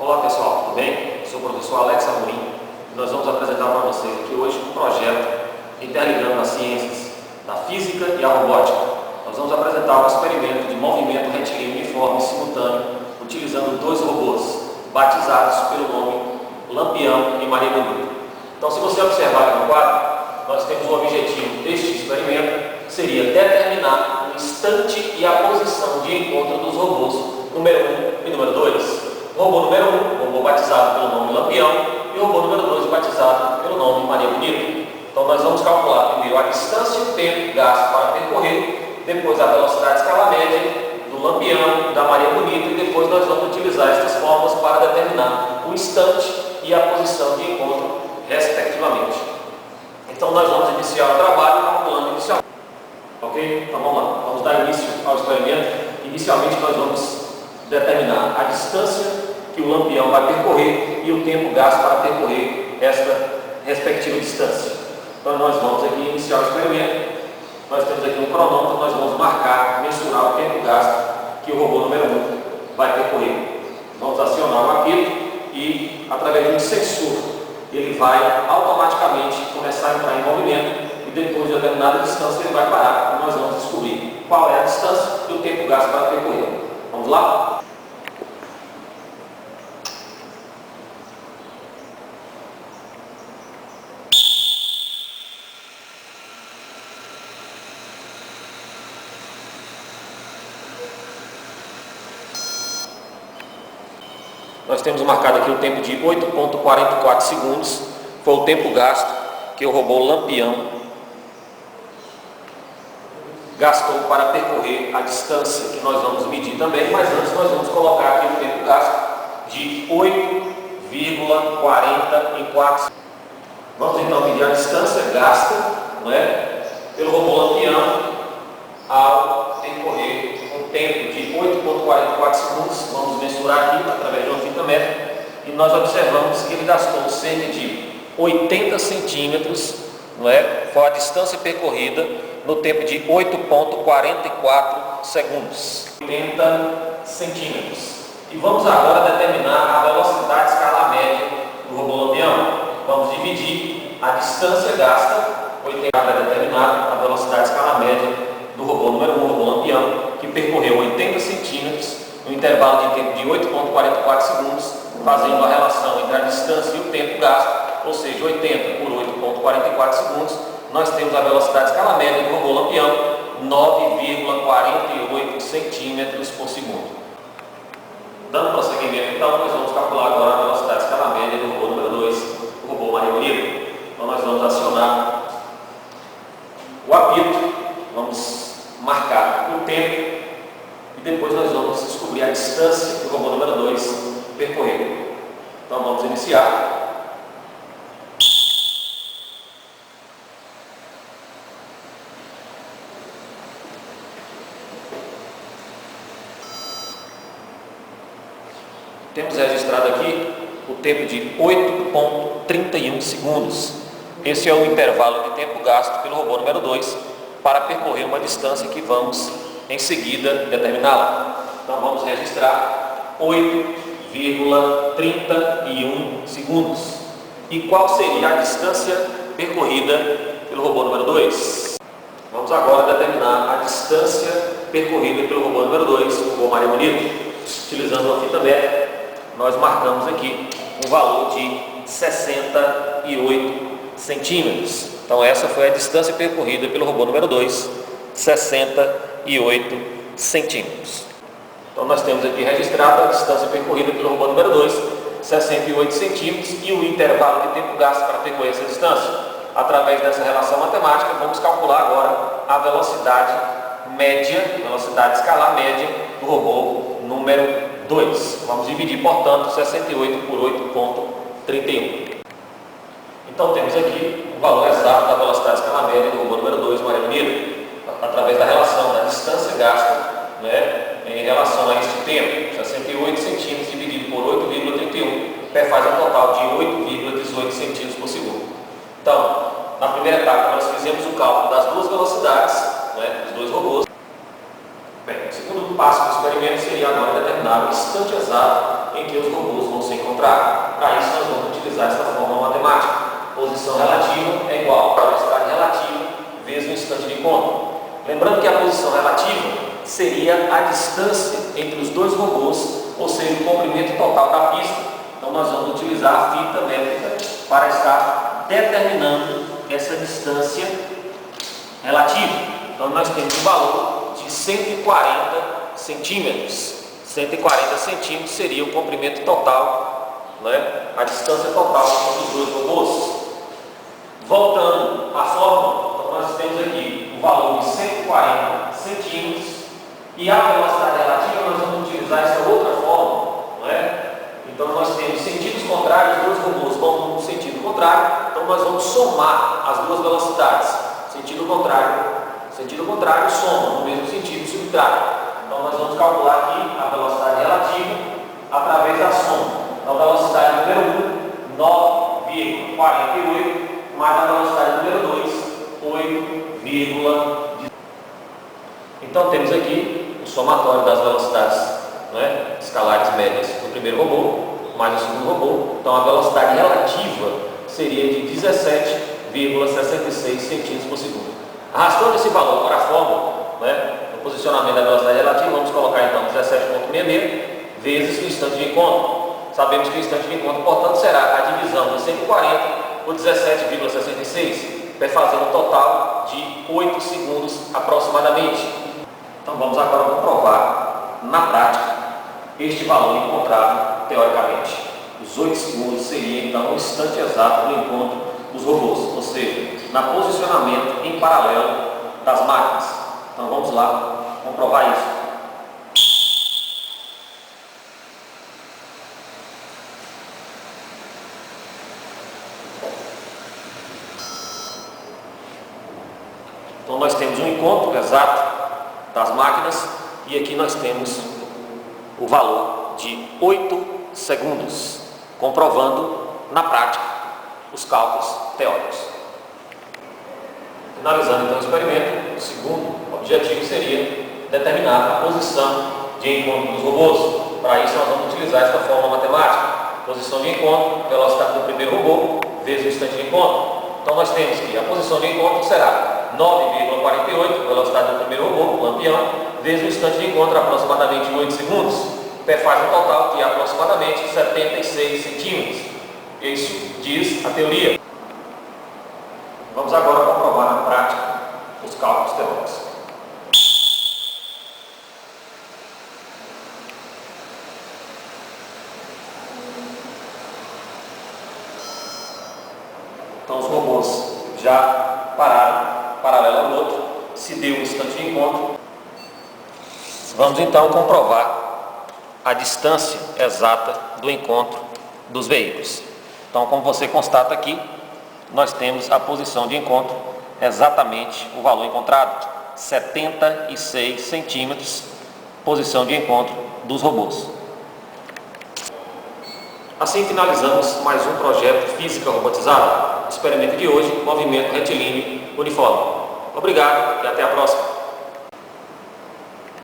Olá pessoal, tudo bem? Eu sou o professor Alex Amorim e nós vamos apresentar para vocês aqui hoje um projeto interligando as ciências da física e a robótica. Nós vamos apresentar um experimento de movimento retilíneo uniforme simultâneo utilizando dois robôs batizados pelo nome Lampião e Maria Bonita. Então, se você observar aqui no quadro, nós temos o objetivo deste experimento seria determinar o instante e a posição de encontro dos robôs número 1 e número 2. O robô número 1, robô batizado pelo nome Lampião, e o robô número 2, batizado pelo nome Maria Bonita. Então nós vamos calcular primeiro a distância e o tempo gasto para percorrer, depois a velocidade escala média do Lampião e da Maria Bonita, e depois nós vamos utilizar estas fórmulas para determinar o instante e a posição de encontro, respectivamente. Então nós vamos iniciar o trabalho calculando inicialmente. Ok? Então vamos lá, vamos dar início ao experimento. Inicialmente nós vamos determinar a distância que o Lampião vai percorrer e o tempo gasto para percorrer esta respectiva distância. Então nós vamos aqui iniciar o experimento. Nós temos aqui um cronômetro, nós vamos marcar, mensurar o tempo gasto que o robô número 1 vai percorrer. Vamos acionar o apito e, através de um sensor, ele vai automaticamente começar a entrar em movimento e depois de determinada distância ele vai parar e nós vamos descobrir qual é a distância e o tempo gasto para percorrer. Vamos lá? Nós temos marcado aqui o tempo de 8,44 segundos, foi o tempo gasto que o robô Lampião gastou para percorrer a distância que nós vamos medir também, mas antes nós vamos colocar aqui o tempo gasto de 8,44 segundos. Vamos então medir a distância gasta, pelo robô Lampião ao percorrer um tempo de 8,44 segundos. Vamos mensurar aqui através de uma fita métrica e nós observamos que ele gastou cerca de 80 centímetros, foi a distância percorrida no tempo de 8,44 segundos. 80 centímetros. E vamos agora determinar a velocidade escala média do robô Lampião. Vamos dividir a distância gasta, 80 é determinada a velocidade escala média do robô número 1, o robô Lampião, que percorreu 80 centímetros no intervalo de tempo de 8,44 segundos, fazendo a relação entre a distância e o tempo gasto, ou seja, 80 por 8,44 segundos, nós temos a velocidade escala média do robô Lampião, 9,48 centímetros por segundo. Dando prosseguimento, então, nós vamos calcular agora a velocidade escala média do robô número 2, o robô Maria Bonita. Então nós vamos acionar o apito, vamos marcar o tempo e depois nós vamos descobrir a distância que o robô número 2 percorreu. Então vamos iniciar. Temos registrado aqui o tempo de 8,31 segundos. Esse é o intervalo de tempo gasto pelo robô número 2 para percorrer uma distância que vamos em seguida determiná-la. Então vamos registrar 8,31 segundos. E qual seria a distância percorrida pelo robô número 2? Vamos agora determinar a distância percorrida pelo robô número 2, o robô Maria Bonita. Utilizando uma fita métrica, nós marcamos aqui um valor de 68 centímetros. Então essa foi a distância percorrida pelo robô número 2, 68 centímetros. Então nós temos aqui registrado a distância percorrida pelo robô número 2, 68 centímetros, e o intervalo de tempo gasto para percorrer essa distância. Através dessa relação matemática, vamos calcular agora a velocidade média, velocidade escalar média do robô número 2. Vamos dividir, portanto, 68 por 8,31. Então temos aqui o valor exato da velocidade escala média do robô número 2, Maria Bonita, através da relação da distância gasta em relação a este tempo. 68 centímetros dividido por 8,31 faz um total de 8,18 centímetros por segundo. Então, na primeira etapa nós fizemos o cálculo das duas velocidades dos dois robôs. Bem, o segundo passo do experimento seria agora determinar o instante exato em que os robôs vão se encontrar. Para isso, nós vamos utilizar esta fórmula matemática. Posição relativa é igual a velocidade relativa vezes o instante de encontro. Lembrando que a posição relativa seria a distância entre os dois robôs, ou seja, o comprimento total da pista. Então, nós vamos utilizar a fita métrica para estar determinando essa distância relativa. Então, nós temos um valor de 140 centímetros. 140 centímetros seria o comprimento total, a distância total dos dois robôs. Voltando à fórmula, então nós temos aqui o valor de 140 centímetros e a velocidade relativa nós vamos utilizar essa outra fórmula, Então nós temos sentidos contrários, os dois robôs vão no sentido contrário, então nós vamos somar as duas velocidades. Sentido contrário soma no mesmo sentido subtrai. Então nós vamos calcular aqui a velocidade relativa através da soma. Então a velocidade número 1, 9,48, mais a velocidade número 2, 8,18. Então temos aqui o somatório das velocidades escalares médias do primeiro robô mais o segundo robô. Então a velocidade relativa seria de 17,66 centímetros por segundo. Arrastando esse valor para a fórmula, no posicionamento da velocidade relativa, vamos colocar então 17,66 vezes o instante de encontro. Sabemos que o instante de encontro, portanto, será a divisão de 140 por 17,66, fazendo um total de 8 segundos aproximadamente. Então vamos agora comprovar na prática este valor encontrado teoricamente. Os 8 segundos seria então o instante exato do encontro dos robôs, ou seja, na posicionamento em paralelo das máquinas. Então vamos lá comprovar isso. Então nós temos um encontro exato das máquinas e aqui nós temos o valor de 8 segundos, comprovando na prática os cálculos teóricos. Finalizando então o experimento, o segundo objetivo seria determinar a posição de encontro dos robôs. Para isso nós vamos utilizar esta fórmula matemática. Posição de encontro, velocidade do primeiro robô, vezes o instante de encontro. Então nós temos que a posição de encontro será 9,48, velocidade do primeiro robô, lampião, vezes o instante de encontro, aproximadamente 8 segundos. Faz um total de aproximadamente 76 centímetros. Isso diz a teoria. Vamos agora comprovar na prática os cálculos teóricos. Então os robôs já pararam, paralelo ao outro, se deu um instante de encontro. Vamos então comprovar a distância exata do encontro dos veículos. Então, como você constata aqui, nós temos a posição de encontro, exatamente o valor encontrado, 76 centímetros, posição de encontro dos robôs. Assim finalizamos mais um projeto Física Robotizada. Experimento de hoje, movimento retilíneo uniforme. Obrigado e até a próxima.